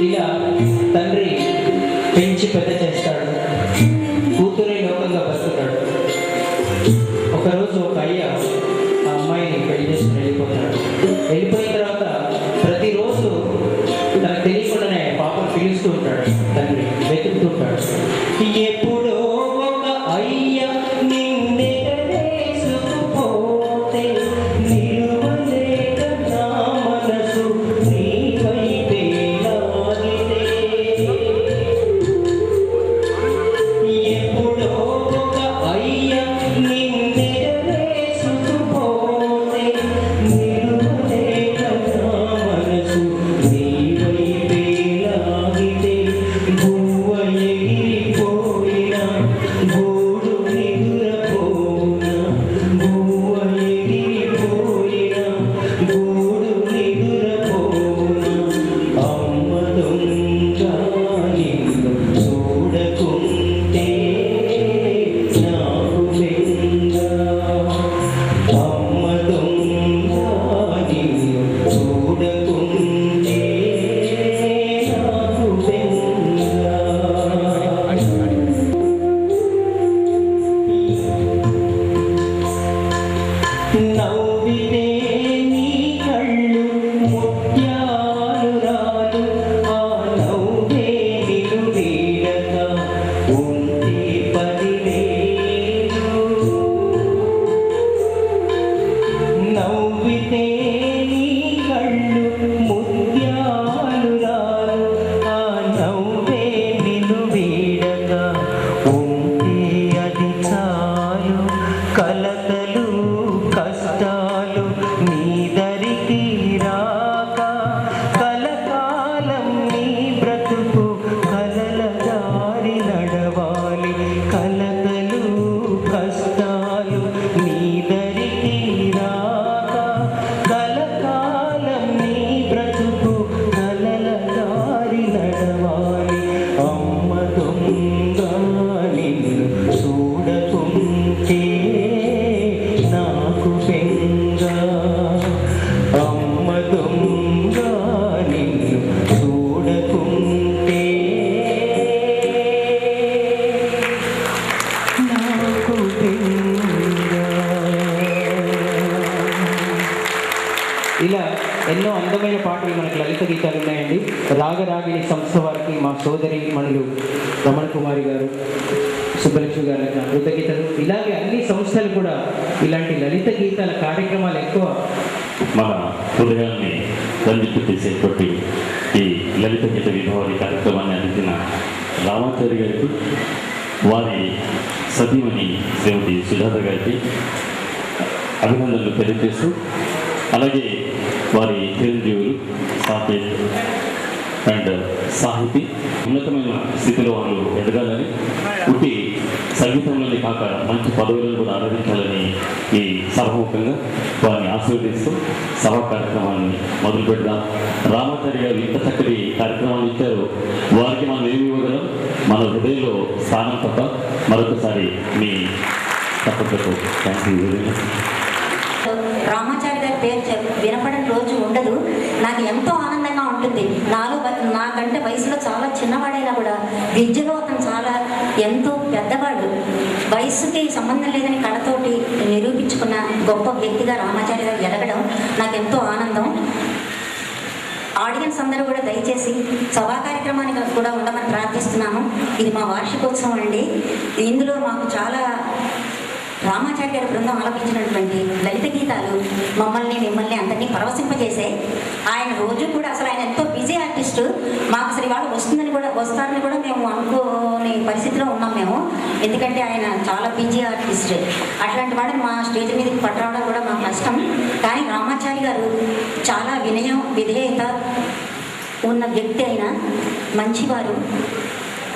ఇలా తండ్రి పెంచి పెద్ద చేస్తాడు, కూతురే లోకంగా బతుకుతాడు. ఒకరోజు ఒక అయ్య ఆ అమ్మాయిని పెళ్లి చేసుకుని వెళ్ళిపోతాడు. వెళ్ళిపోయిన తర్వాత ప్రతిరోజు తనకు తెలియకుండానే పాపం పిలుస్తూ ఉంటాడు, తండ్రి వెతుకుతూ ఉంటాడు. ఎప్పుడో ఒక అయ్య నిన్నే వేసుకుపోతే నిలువలేక నా మనసు నీ వైపే లాగితే. ఎప్పుడో ఒక అయ్య నిన్నే వేసుకుపోతే నిలువలేక నా మనసు నీ వైపే లాగితే. గువ్వ ఎగిరిపోయినా గూడు నిదురపోనా, గువ్వ ఎగిరిపోయినా గూడు నిదురపోనా. అమ్మ దొంగ నిన్ను చూడకుంటే నాకు బెంగ. అమ్మ దొంగ నిన్ను చూడకుంటే నాకు బెంగ. నవ్వితే నీ కళ్ళు ముత్యాలు రాలు, ఆ నవ్వే నిలు వీడక ఉంటే 10,000. నవ్వితే నీ కళ్ళు ముత్యాలు రాలు, ఆ నవ్వే నిలు వీడక ఉంటే అది చాలు. కలతలు కష్టాలు నీ దరికి రాక కలకాలం నీ బ్రతుకు కలల దారి నడవాలి. కలతలు కష్టాలు నీ దరికి రాక కలకాలం నీ బ్రతుకు కలల దారి నడవాలి. అమ్మ దొంగ నిన్ను చూడకుంటే నాకు బెంగ. అమ్మ దొంగ నిన్ను చూడకుంటే నాకు బెంగ. ఇలా ఎన్నో అందమైన పాటలు మనకు లలిత గీతాలు ఉన్నాయండి. రాగరాగిణి సంస్థ వారికి మా సోదరి మణులు రమణ కుమారి గారు, సుబ్బలక్ష్మి గారు నా కృతజ్ఞతలు. ఇలాగే అన్ని సంస్థలు కూడా ఇలాంటి లలిత గీతాల కార్యక్రమాలు ఎక్కువ మన హృదయాన్ని రంజిత్తు చేసేటువంటి ఈ లలిత గీత విభావరి కార్యక్రమాన్ని అందించిన రామాచారి గారికి, వారి సతీమణి శ్రీమతి సుజాత గారికి అభినందనలు తెలియజేస్తూ, అలాగే వారి చిరంజీవులు సాకేత్ అండ్ సాహితీ ఉన్నతమైన స్థితిలో వాళ్ళు ఎదగాలని, ఉట్టి సంగీతంలోనే కాక మంచి పదవులను కూడా ఆరాధించాలని ఈ సభముఖంగా వారిని ఆశీర్వదిస్తూ సభా కార్యక్రమాన్ని మొదలు పెడదాం. రామాచారి గారు ఇంత చక్కటి కార్యక్రమాలు ఇచ్చారు, వారికి మనం ఏమి ఇవ్వగలం? మన హృదయంలో స్థానం తప్ప మరొకసారి మీ తప్పకు thank you very much. Ramachari గారి పేరు వినపడని రోజు ఉండదు. నాకు ఎంతో ఆనందంగా ఉంటుంది. నాకంటే వయసులో చాలా చిన్నవాడైనా కూడా విద్యలో అతను చాలా ఎంతో పెద్దవాడు. వయసుకి సంబంధం లేదని కళతోటి నిరూపించుకున్న గొప్ప వ్యక్తిగా రామాచారి గారు ఎదగడం నాకు ఎంతో ఆనందం. ఆడియన్స్ అందరూ కూడా దయచేసి సభా కార్యక్రమానికి కూడా ఉండమని ప్రార్థిస్తున్నాను. ఇది మా వార్షికోత్సవం అండి. ఇందులో మాకు చాలా రామాచారి గారి బృందం ఆలపించినటువంటి లలిత గీతాలు మిమ్మల్ని అందరినీ పరవశింపజేసే. ఆయన రోజు కూడా అసలు ఆయన ఎంతో బిజీ ఆర్టిస్టు. మాకు అసలు ఇవాళ వస్తారని కూడా మేము అనుకోని పరిస్థితిలో ఉన్నాం మేము. ఎందుకంటే ఆయన చాలా బిజీ ఆర్టిస్ట్. అట్లాంటి వాడిని మా స్టేజ్ మీదకి పట్టరావడం కూడా మాకు కష్టం. కానీ రామాచారి గారు చాలా వినయం విధేయత ఉన్న వ్యక్తి అయినా మంచివారు.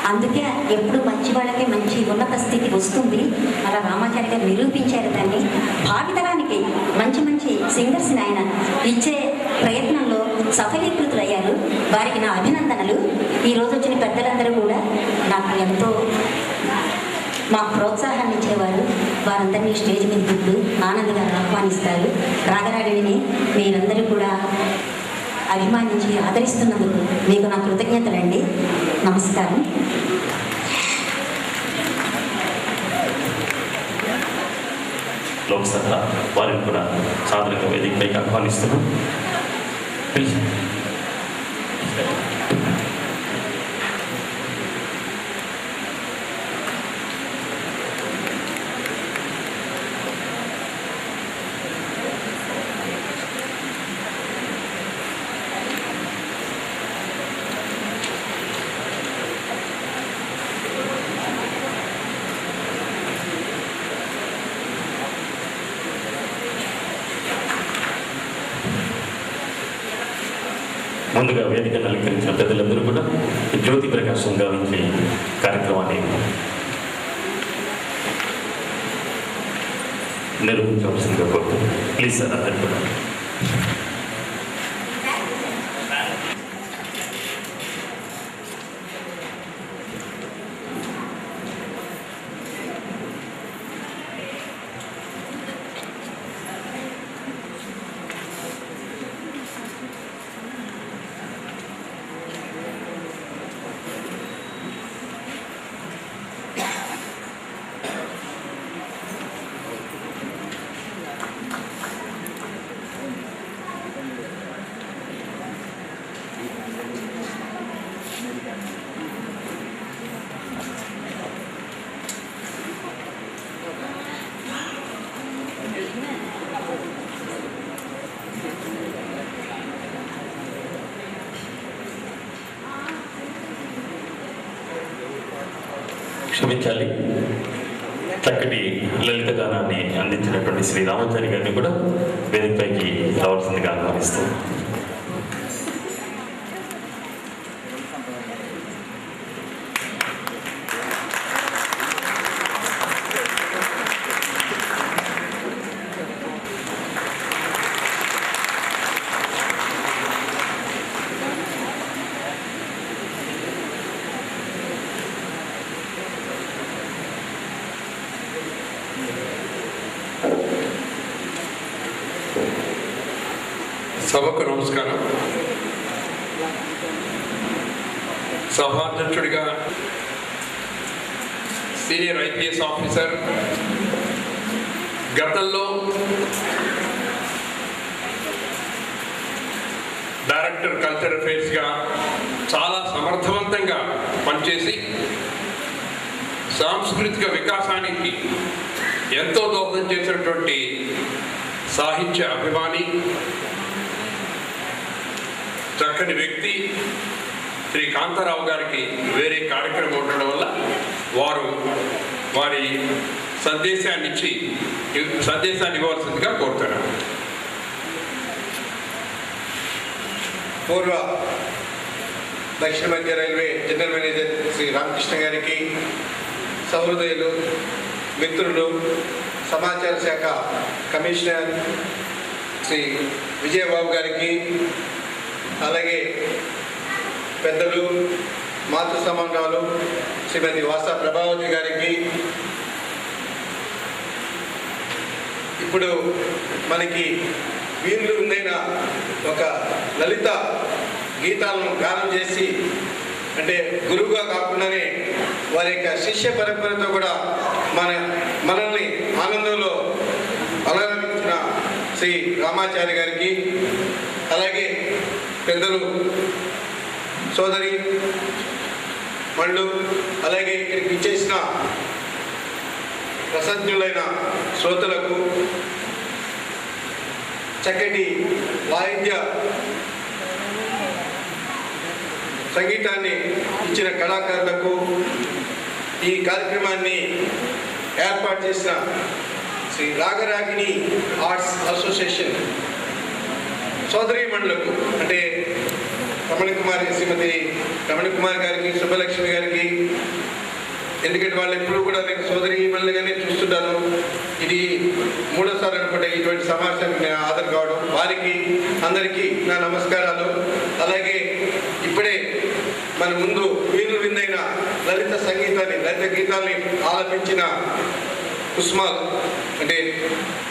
అందుకే ఎప్పుడు మంచి వాళ్ళకే మంచి ఉన్నత స్థితి వస్తుంది. అలా రామాచారి గారు నిరూపించారు దాన్ని. భావితరానికి మంచి మంచి సింగర్స్ని ఆయన ఇచ్చే ప్రయత్నంలో సఫలీకృతులయ్యారు. వారికి నా అభినందనలు. ఈరోజు వచ్చిన పెద్దలందరూ కూడా నాకు ఎంతో మాకు ప్రోత్సాహాన్ని ఇచ్చేవారు. వారందరినీ స్టేజ్ మీద ఇప్పుడు ఆనందంగా ఆహ్వానిస్తారు. రాగరాగిణిని మీరందరూ కూడా అభిమానించి ఆదరిస్తున్నందుకు మీకు నా కృతజ్ఞతలండి. నమస్కారం. లోక్సభ వారిని కూడా సాధారణ వేదికపైకి ఆహ్వానిస్తున్నాం. ముందుగా వేదికను అలంకరించిన పెద్దలందరూ కూడా జ్యోతి ప్రకాశం గావించి కార్యక్రమాన్ని నిర్వహించవలసిందిగా కోరుతున్నాను. ప్లీజ్ సార్ అందరికీ కూడా. క్షమించాలి. చక్కటి లలిత గానాన్ని అందించినటువంటి శ్రీ రామాచారి గారిని కూడా వేదికపైకి రావాల్సిందిగా ఆహ్వానిస్తాం. సభకు నమస్కారం. సభాధ్యక్షుడిగా సీనియర్ ఐపీఎస్ ఆఫీసర్, గతంలో డైరెక్టర్ కల్చర్ అఫైర్స్గా చాలా సమర్థవంతంగా పనిచేసి సాంస్కృతిక వికాసానికి ఎంతో దోహదం చేసినటువంటి సాహిత్య అభిమాని, చక్కని వ్యక్తి శ్రీ కాంతారావు గారికి వేరే కార్యక్రమం ఉండడం వల్ల వారి సందేశాన్ని ఇవ్వాల్సిందిగా కోరుతున్నాను. పూర్వ దక్షిణ మధ్య railway general manager Shri Ramakrishna గారికి, సహృదయులు, మిత్రులు, సమాచార శాఖ కమిషనర్ శ్రీ విజయబాబు గారికి, అలాగే పెద్దలు, మాతృ సమానాలు శ్రీమతి వాసా ప్రభావతి గారికి, ఇప్పుడు మనకి వీరులు ఉందైన ఒక లలిత గీతాలను గానం చేసి, అంటే గురువుగా కాకుండానే వారి యొక్క శిష్య పరంపరతో కూడా మనల్ని ఆనందంలో అలరించిన శ్రీ రామాచారి గారికి, అలాగే పెద్దలు సోదరి మళ్ళు, అలాగే ఇక్కడికి ఇచ్చేసిన ప్రసజ్ఞులైన శ్రోతలకు, చక్కటి వాయిద్య సంగీతాన్ని ఇచ్చిన కళాకారులకు, ఈ కార్యక్రమాన్ని ఏర్పాటు చేసిన శ్రీ రాగరాగిణి ఆర్ట్స్ అసోసియేషన్ సోదరీమణులకు, అంటే శ్రీమతి రమణ కుమార్ గారికి, సుబ్బలక్ష్మి గారికి, ఎందుకంటే వాళ్ళు ఎప్పుడు కూడా నేను సోదరీమణులుగానే చూస్తుంటాను. ఇది మూడోసారి అనుకుంటే ఇటువంటి సమావేశానికి నేను హాజరు కావడం. వారికి అందరికీ నా నమస్కారాలు. అలాగే ఇప్పుడే మన ముందు వీరులు విందైన లలిత గీతాల్ని ఆలపించిన కుస్మాల్, అంటే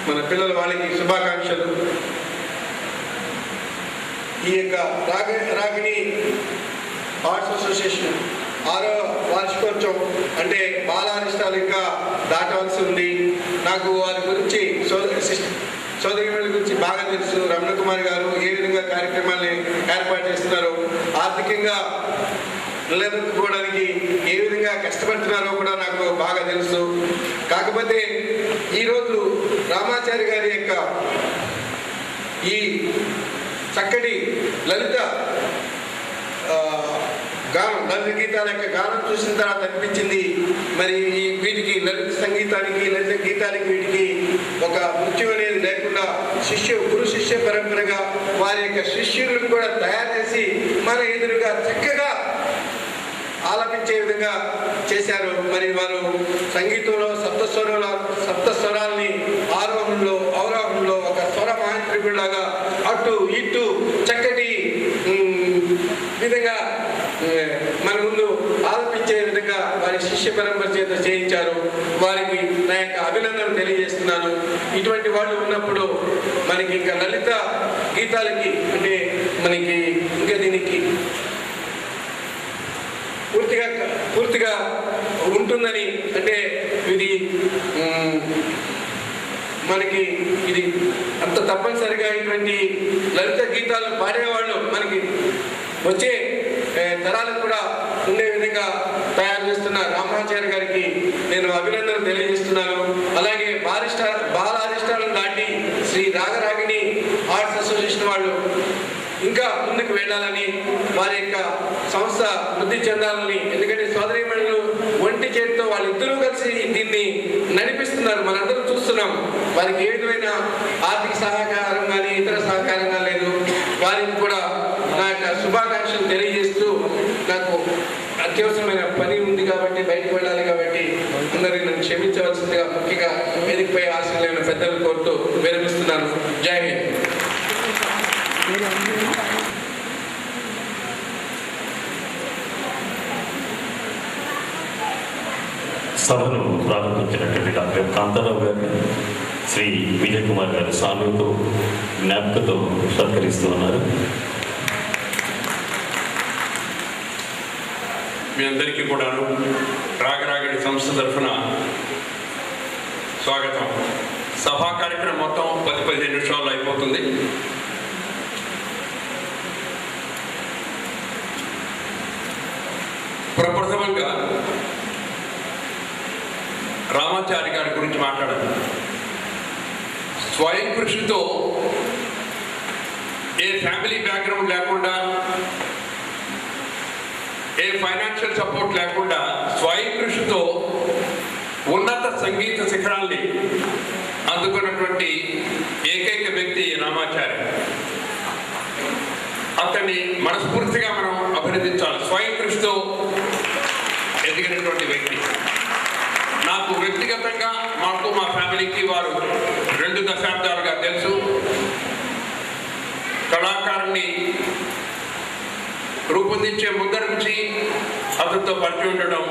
మన పిల్లల వాళ్ళకి శుభాకాంక్షలు. ఈ యొక్క రాగిణి ఆర్ట్స్ అసోసియేషన్ 6వ వార్షికోత్సవం అంటే బాలారిష్టాలు ఇంకా దాటవలసి ఉంది. నాకు వారి గురించి సోదరిమణుల గురించి బాగా తెలుసు. రమణ కుమార్ గారు ఏ విధంగా కార్యక్రమాన్ని ఏర్పాటు చేస్తున్నారో, ఆర్థికంగా నిలదొక్కుకోవడానికి ఏ విధంగా కష్టపడుతున్నారో కూడా నాకు బాగా తెలుసు. కాకపోతే ఈరోజు రామాచారి గారి యొక్క ఈ చక్కటి లలిత గానం, లలిత గీతాల యొక్క గానం చూసిన తర్వాత అనిపించింది మరి వీటికి లలిత సంగీతానికి, లలిత గీతాలకి వీటికి ఒక నృత్యం అనేది లేకుండా గురు శిష్య పరంపరగా వారి యొక్క శిష్యులను కూడా తయారు చేసి మన ఎదురుగా చక్కగా ఆలపించే విధంగా చేశారు. మరి వారు సంగీతంలో సప్త స్వరాల్ని ఆరోహణలో అవరోహణలో ఒక స్వర మహాత్రికుడిలాగా అటు ఇటు చక్కటి విధంగా మన ముందు ఆలపించే విధంగా వారి శిష్య పరంపర చేత చేయించారు. వారికి నా యొక్క అభినందనలు తెలియజేస్తున్నాను. ఇటువంటి వాళ్ళు ఉన్నప్పుడు మనకి ఇంకా లలిత గీతాలకి అంటే మనకి ఇంకా దీనికి పూర్తిగా ఉంటుందని, అంటే ఇది మనకి ఇది అంత తప్పనిసరిగా ఇటువంటి లలిత గీతాలు పాడేవాళ్ళు మనకి వచ్చే తరాలకు కూడా ఉండే విధంగా తయారు చేస్తున్న రామాచారి గారికి నేను అభినందనలు తెలియజేస్తున్నాను. అలాగే బాలారిష్టాలను దాటి శ్రీ రాగరాగిణి ఆర్ట్స్ అసోసియేషన్ వాళ్ళు ఇంకా ముందుకు వెళ్ళాలని, వారి యొక్క సంస్థ వృద్ధి చెందాలని, ఎందుకంటే సోదరీమణులు ఒంటి చేతితో వాళ్ళిద్దరూ కలిసి దీన్ని నడిపిస్తున్నారు. మనందరూ చూస్తున్నాం. వారికి ఏ విధమైన ఆర్థిక సహకారం కానీ ఇతర సహకారం కానీ లేదు. వారికి కూడా నా యొక్క శుభాకాంక్షలు తెలియజేస్తూ, నాకు అత్యవసరమైన పని ఉంది కాబట్టి బయటకు వెళ్ళాలి కాబట్టి అందరినీ నన్ను క్షమించవలసిందిగా ముఖ్యంగా వేదికపై ఆశలైన పెద్దలు కోరుతూ విరమిస్తున్నాను. జై హింద్. సభను ప్రారంభించినటువంటి డాక్టర్ కాంతారావు గారిని శ్రీ విజయ్ కుమార్ గారు సాలుతో జ్ఞాపికతో సత్కరిస్తూ ఉన్నారు. మీ అందరికీ కూడాను రాగరాగిణి సంస్థ తరఫున స్వాగతం. సభా కార్యక్రమం మొత్తం 10-15 నిమిషాల్లో అయిపోతుంది. ప్రప్రథమంగా రామాచారి గారి గురించి మాట్లాడాలి. స్వయం కృషితో ఏ ఫ్యామిలీ బ్యాక్గ్రౌండ్ లేకుండా, ఏ ఫైనాన్షియల్ సపోర్ట్ లేకుండా స్వయం కృషితో ఉన్నత సంగీత శిఖరాల్ని అందుకున్నటువంటి ఏకైక వ్యక్తి రామాచారి. అతన్ని మనస్ఫూర్తిగా మనం అభినందించాలి. స్వయం కృషితో ఎదిగినటువంటి వ్యక్తి. నాకు వ్యక్తిగతంగా, మాకు మా ఫ్యామిలీకి వారు 2 దశాబ్దాలుగా తెలుసు. కళాకారుణ్ణి రూపొందించే ముందర నుంచి అతనితో పరిచయం ఉండడం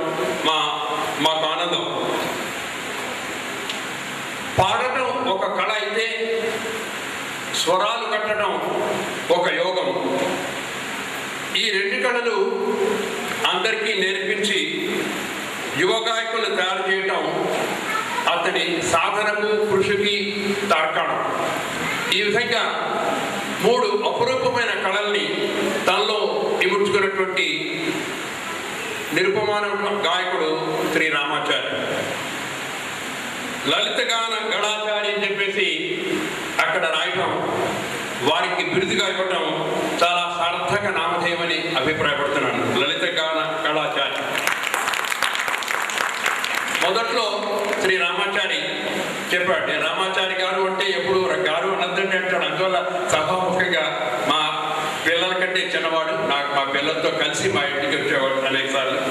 మాకు ఆనందం. పాడటం ఒక కళ అయితే స్వరాలు కట్టడం ఒక యోగం. ఈ 2 కళలు అందరికీ నేర్పించి యువ గాయకులు తయారు చేయటం అతని సాధనకు, కృషికి తార్కాణం. ఈ విధంగా 3 అపురూపమైన కళల్ని తనలో ఇముడ్చుకున్నటువంటి నిరుపమాన గాయకుడు శ్రీ రామాచారి. లలిత గాన గళాచారి అని చెప్పేసి అక్కడ రాయటం, వారికి బిరుదుగా ఇవ్వటం చాలా సార్థక నామధేయమని అభిప్రాయపడుతున్నాను. లలిత గాన గళాచారి. మొదట్లో శ్రీ రామాచారి చెప్పాడు, నేను రామాచారి గారు అంటే ఎప్పుడు గారు అనంతండి అంటాడు. అందువల్ల సభాముఖంగా మా పిల్లల కంటే చిన్నవాడు, మా పిల్లలతో కలిసి మా ఇంటికి వచ్చేవాడు అనేక సార్లు.